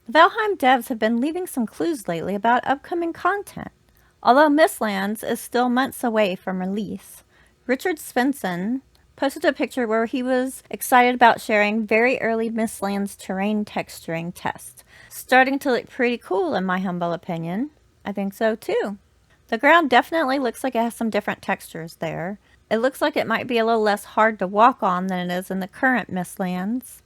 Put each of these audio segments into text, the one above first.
Valheim devs have been leaving some clues lately about upcoming content. Although Mistlands is still months away from release, Richard Svensson posted a picture where he was excited about sharing very early Mistlands terrain texturing tests. Starting to look pretty cool in my humble opinion. I think so too. The ground definitely looks like it has some different textures there. It looks like it might be a little less hard to walk on than it is in the current Mistlands.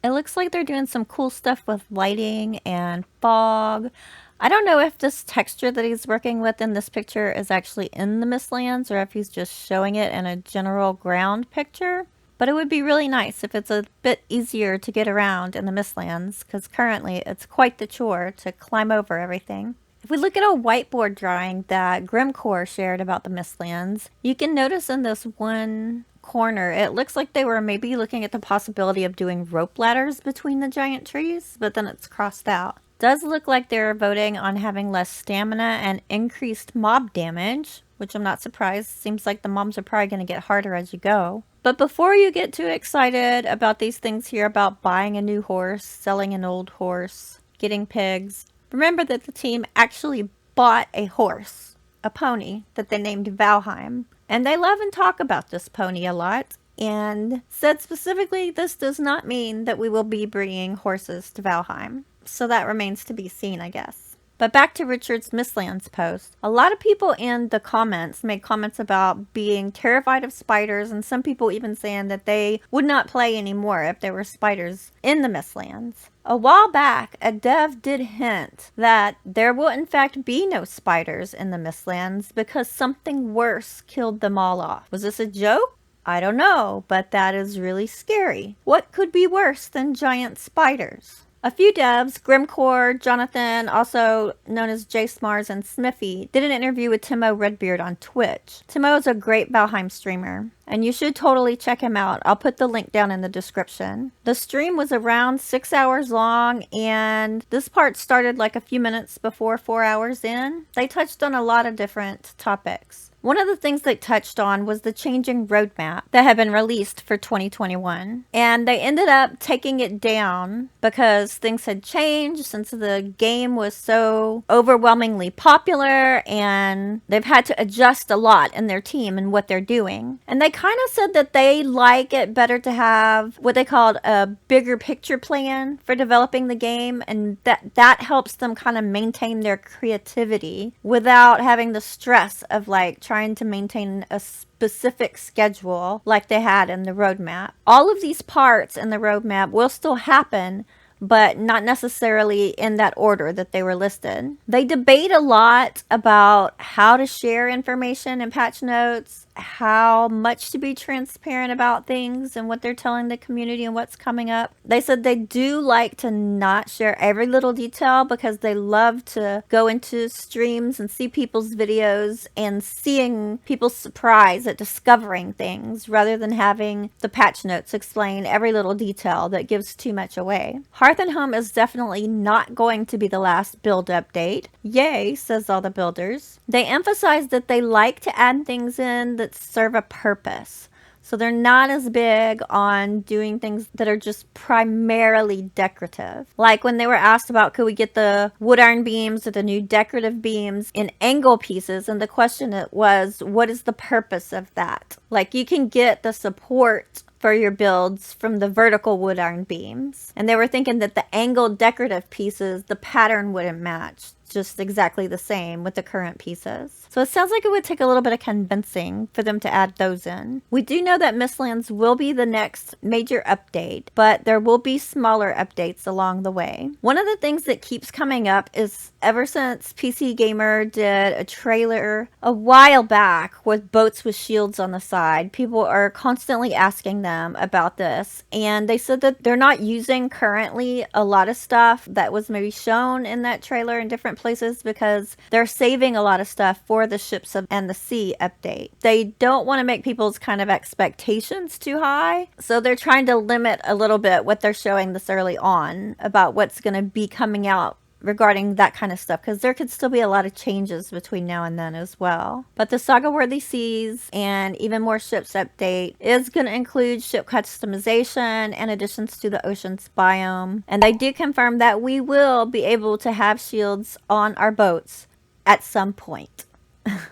It looks like they're doing some cool stuff with lighting and fog. I don't know if this texture that he's working with in this picture is actually in the Mistlands or if he's just showing it in a general ground picture. But it would be really nice if it's a bit easier to get around in the Mistlands, because currently it's quite the chore to climb over everything. If we look at a whiteboard drawing that Grimcore shared about the Mistlands, you can notice in this one corner, it looks like they were maybe looking at the possibility of doing rope ladders between the giant trees, but then it's crossed out. Does look like they're voting on having less stamina and increased mob damage, which I'm not surprised. Seems like the mobs are probably going to get harder as you go. But before you get too excited about these things here about buying a new horse, selling an old horse, getting pigs, remember that the team actually bought a horse, a pony, that they named Valheim. And they love and talk about this pony a lot, and said specifically this does not mean that we will be bringing horses to Valheim. So that remains to be seen, I guess. But back to Richard's Mistlands post. A lot of people in the comments made comments about being terrified of spiders, and some people even saying that they would not play anymore if there were spiders in the Mistlands. A while back, a dev did hint that there will in fact be no spiders in the Mistlands because something worse killed them all off. Was this a joke? I don't know, but that is really scary. What could be worse than giant spiders? A few devs, Grimcore, Jonathan, also known as J Smars, and Smithy, did an interview with Timo Redbeard on Twitch. Timo is a great Valheim streamer, and you should totally check him out. I'll put the link down in the description. The stream was around 6 hours long, and this part started like a few minutes before 4 hours in. They touched on a lot of different topics. One of the things they touched on was the changing roadmap that had been released for 2021. And they ended up taking it down because things had changed since the game was so overwhelmingly popular, and they've had to adjust a lot in their team and what they're doing. And they kind of said that they like it better to have what they called a bigger picture plan for developing the game, and that helps them kind of maintain their creativity without having the stress of like trying to maintain a specific schedule like they had in the roadmap. All of these parts in the roadmap will still happen, but not necessarily in that order that they were listed. They debate a lot about how to share information in patch notes, how much to be transparent about things and what they're telling the community and what's coming up. They said they do like to not share every little detail because they love to go into streams and see people's videos and seeing people's surprise at discovering things rather than having the patch notes explain every little detail that gives too much away. Hearth Home is definitely not going to be the last build update. Yay, says all the builders. They emphasize that they like to add things in that serve a purpose. So they're not as big on doing things that are just primarily decorative. Like when they were asked about could we get the wood iron beams or the new decorative beams in angle pieces, and the question was, what is the purpose of that? Like you can get the support for your builds from the vertical wood iron beams. And they were thinking that the angled decorative pieces, the pattern wouldn't match just exactly the same with the current pieces. So it sounds like it would take a little bit of convincing for them to add those in. We do know that Mistlands will be the next major update, but there will be smaller updates along the way. One of the things that keeps coming up is ever since PC Gamer did a trailer a while back with boats with shields on the side, people are constantly asking them about this, and they said that they're not using currently a lot of stuff that was maybe shown in that trailer in different places because they're saving a lot of stuff for the Ships of and the Sea update. They don't want to make people's kind of expectations too high, so they're trying to limit a little bit what they're showing this early on about what's going to be coming out regarding that kind of stuff, because there could still be a lot of changes between now and then as well. But the Saga Worthy Seas and even more ships update is going to include ship customization and additions to the ocean's biome. And they do confirm that we will be able to have shields on our boats at some point.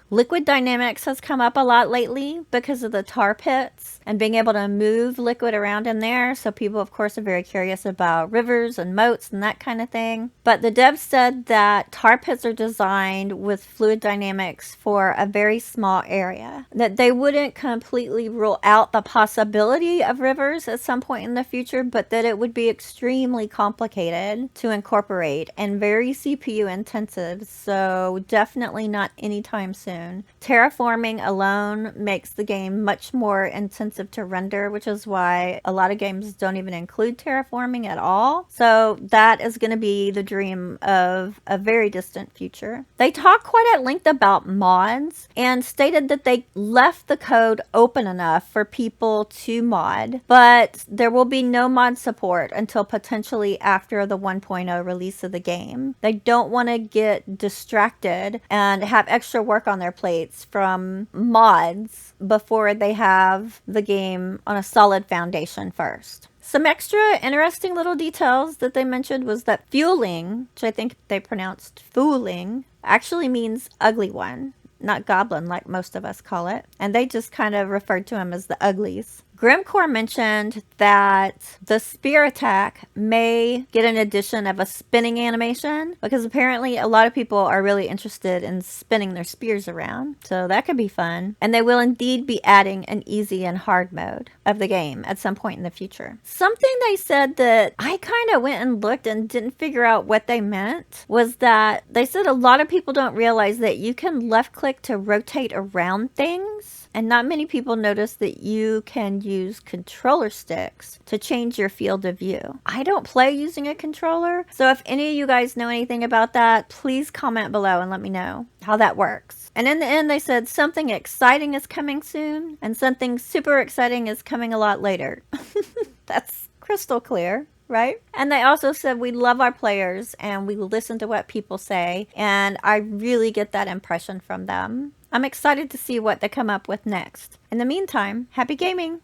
Liquid dynamics has come up a lot lately because of the tar pits and being able to move liquid around in there. So people, of course, are very curious about rivers and moats and that kind of thing. But the devs said that tar pits are designed with fluid dynamics for a very small area. That they wouldn't completely rule out the possibility of rivers at some point in the future, but that it would be extremely complicated to incorporate and very CPU intensive. So definitely not anytime soon. Terraforming alone makes the game much more intensive to render, which is why a lot of games don't even include terraforming at all. So that is going to be the dream of a very distant future. They talk quite at length about mods and stated that they left the code open enough for people to mod, but there will be no mod support until potentially after the 1.0 release of the game. They don't want to get distracted and have extra work on their plates from mods before they have the game on a solid foundation first. Some extra interesting little details that they mentioned was that fueling, which I think they pronounced fooling, actually means ugly one, not goblin like most of us call it. And they just kind of referred to him as the uglies. Grimcore mentioned that the spear attack may get an addition of a spinning animation because apparently a lot of people are really interested in spinning their spears around. So that could be fun. And they will indeed be adding an easy and hard mode of the game at some point in the future. Something they said that I kind of went and looked and didn't figure out what they meant was that they said a lot of people don't realize that you can left click to rotate around things. And not many people notice that you can use controller sticks to change your field of view. I don't play using a controller, so if any of you guys know anything about that, please comment below and let me know how that works. And in the end, they said something exciting is coming soon, and something super exciting is coming a lot later. That's crystal clear. Right? And they also said we love our players and we listen to what people say, and I really get that impression from them. I'm excited to see what they come up with next. In the meantime, happy gaming!